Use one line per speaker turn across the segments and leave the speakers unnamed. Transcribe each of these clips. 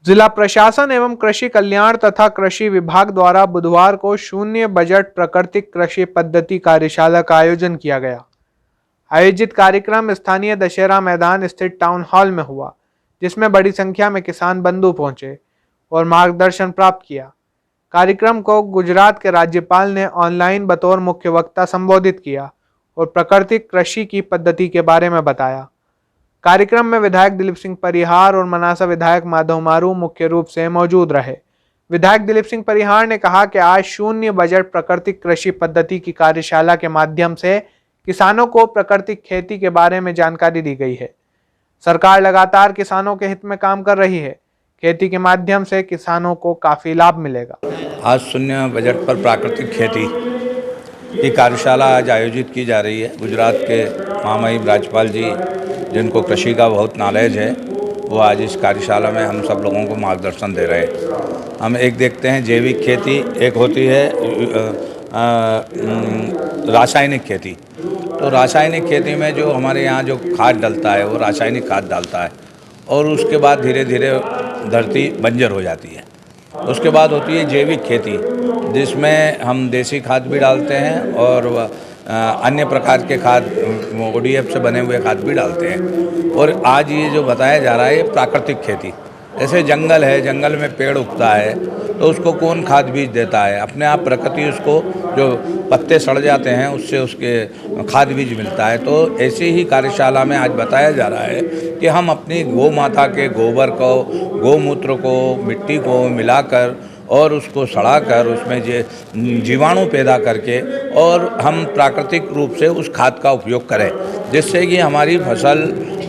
जिला प्रशासन एवं कृषि कल्याण तथा कृषि विभाग द्वारा बुधवार को शून्य बजट प्राकृतिक कृषि पद्धति कार्यशाला का आयोजन किया गया। आयोजित कार्यक्रम स्थानीय दशहरा मैदान स्थित टाउन हॉल में हुआ, जिसमें बड़ी संख्या में किसान बंधु पहुंचे और मार्गदर्शन प्राप्त किया। कार्यक्रम को गुजरात के राज्यपाल ने ऑनलाइन बतौर मुख्य वक्ता संबोधित किया और प्राकृतिक कृषि की पद्धति के बारे में बताया। कार्यक्रम में विधायक दिलीप सिंह परिहार और मनासा विधायक माधव मारू मुख्य रूप से मौजूद रहे। विधायक दिलीप सिंह परिहार ने कहा कि आज शून्य बजट प्राकृतिक कृषि पद्धति की कार्यशाला के माध्यम से किसानों को प्राकृतिक खेती के बारे में जानकारी दी गई है। सरकार लगातार किसानों के हित में काम कर रही है। खेती के माध्यम से किसानों को काफी लाभ मिलेगा।
आज शून्य बजट पर प्राकृतिक खेती की कार्यशाला आज आयोजित की जा रही है। गुजरात के महामहिम राज्यपाल जी, जिनको कृषि का बहुत नॉलेज है, वो आज इस कार्यशाला में हम सब लोगों को मार्गदर्शन दे रहे हैं। हम एक देखते हैं जैविक खेती, एक होती है रासायनिक खेती। तो रासायनिक खेती में जो हमारे यहाँ जो खाद डलता है वो रासायनिक खाद डालता है और उसके बाद धीरे धीरे धरती बंजर हो जाती है। उसके बाद होती है जैविक खेती, जिसमें हम देसी खाद भी डालते हैं और अन्य प्रकार के खाद ODF से बने हुए खाद भी डालते हैं। और आज ये जो बताया जा रहा है प्राकृतिक खेती, जैसे जंगल है, जंगल में पेड़ उगता है तो उसको कौन खाद बीज देता है? अपने आप प्रकृति उसको, जो पत्ते सड़ जाते हैं उससे उसके खाद बीज मिलता है। तो ऐसी ही कार्यशाला में आज बताया जा रहा है कि हम अपनी गौ माता के गोबर को, गौमूत्र को, मिट्टी को मिलाकर और उसको सड़ाकर उसमें जीवाणु पैदा करके और हम प्राकृतिक रूप से उस खाद का उपयोग करें, जिससे कि हमारी फसल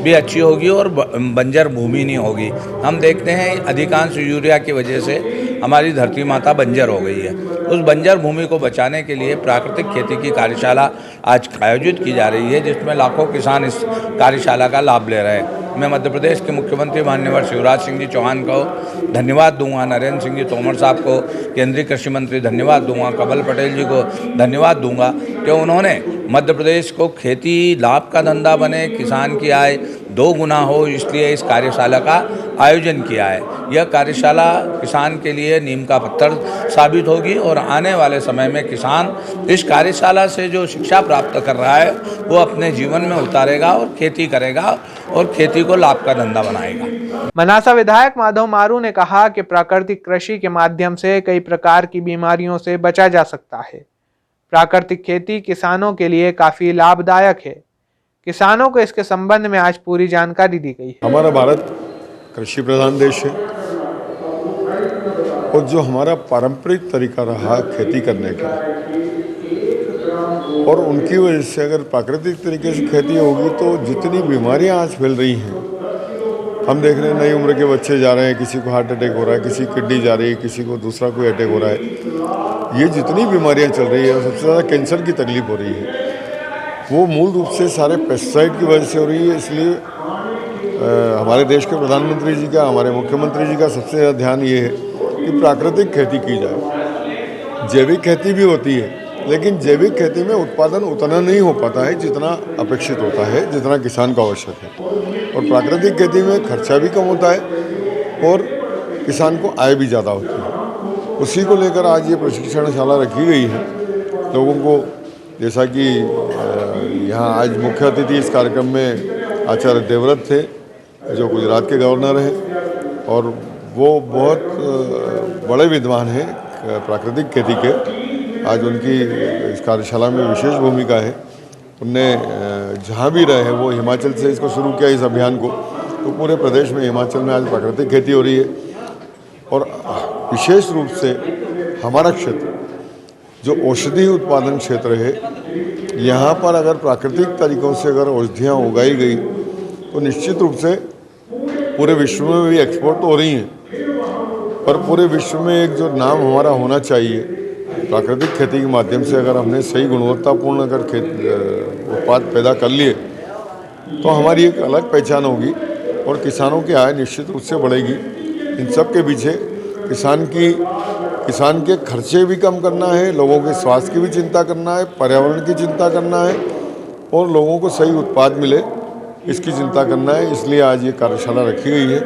भी अच्छी होगी और बंजर भूमि नहीं होगी। हम देखते हैं अधिकांश यूरिया की वजह से हमारी धरती माता बंजर हो गई है। उस बंजर भूमि को बचाने के लिए प्राकृतिक खेती की कार्यशाला आज आयोजित की जा रही है, जिसमें लाखों किसान इस कार्यशाला का लाभ ले रहे हैं। मैं मध्य प्रदेश के मुख्यमंत्री माननीय शिवराज सिंह जी चौहान को धन्यवाद दूंगा, नरेंद्र सिंह जी तोमर साहब को, केंद्रीय कृषि मंत्री धन्यवाद दूंगा, कमल पटेल जी को धन्यवाद दूंगा कि उन्होंने मध्य प्रदेश को खेती लाभ का धंधा बने, किसान की आय 2 गुना हो, इसलिए इस कार्यशाला का आयोजन किया है। यह कार्यशाला किसान के लिए नीम का पत्थर साबित होगी और आने वाले समय में किसान इस कार्यशाला से जो शिक्षा प्राप्त कर रहा है वो अपने जीवन में उतारेगा और खेती करेगा और खेती को लाभ का धंधा बनाएगा।
मनासा विधायक माधव मारू ने कहा कि प्राकृतिक कृषि के माध्यम से कई प्रकार की बीमारियों से बचा जा सकता है। प्राकृतिक खेती किसानों के लिए काफी लाभदायक है। किसानों को इसके संबंध में आज पूरी जानकारी दी गई है।
हमारा भारत कृषि प्रधान देश है और जो हमारा पारंपरिक तरीका रहा खेती करने का, और उनकी वजह से अगर प्राकृतिक तरीके से खेती होगी तो जितनी बीमारियां आज फैल रही हैं, हम देख रहे हैं नई उम्र के बच्चे जा रहे हैं, किसी को हार्ट अटैक हो रहा है, किसी की किडनी जा रही है, किसी को दूसरा कोई अटैक हो रहा है। ये जितनी बीमारियां चल रही है, सबसे ज़्यादा कैंसर की तकलीफ हो रही है, वो मूल रूप से सारे पेस्टिसाइड की वजह से हो रही है। इसलिए हमारे देश के प्रधानमंत्री जी का, हमारे मुख्यमंत्री जी का सबसे ज़्यादा ध्यान ये है कि प्राकृतिक खेती की जाए। जैविक खेती भी होती है, लेकिन जैविक खेती में उत्पादन उतना नहीं हो पाता है जितना अपेक्षित होता है, जितना किसान को आवश्यक है। और प्राकृतिक खेती में खर्चा भी कम होता है और किसान को आय भी ज़्यादा होती है। उसी को लेकर आज ये प्रशिक्षणशाला रखी गई है लोगों को। जैसा कि यहाँ आज मुख्य अतिथि इस कार्यक्रम में आचार्य देवव्रत थे, जो गुजरात के गवर्नर हैं और वो बहुत बड़े विद्वान हैं प्राकृतिक खेती के। आज उनकी इस कार्यशाला में विशेष भूमिका है। उनने जहाँ भी रहे, वो हिमाचल से इसको शुरू किया इस अभियान को, तो पूरे प्रदेश में, हिमाचल में आज प्राकृतिक खेती हो रही है। और विशेष रूप से हमारा क्षेत्र जो औषधि उत्पादन क्षेत्र है, यहाँ पर अगर प्राकृतिक तरीक़ों से अगर औषधियाँ उगाई गई तो निश्चित रूप से पूरे विश्व में भी एक्सपोर्ट तो हो रही हैं, पर पूरे विश्व में एक जो नाम हमारा होना चाहिए प्राकृतिक खेती के माध्यम से, अगर हमने सही गुणवत्तापूर्ण अगर उत्पाद पैदा कर लिए तो हमारी एक अलग पहचान होगी और किसानों की आय निश्चित रूप से बढ़ेगी। इन सब के पीछे किसान के खर्चे भी कम करना है, लोगों के स्वास्थ्य की भी चिंता करना है, पर्यावरण की चिंता करना है और लोगों को सही उत्पाद मिले, इसकी चिंता करना है। इसलिए आज ये कार्यशाला रखी गई है।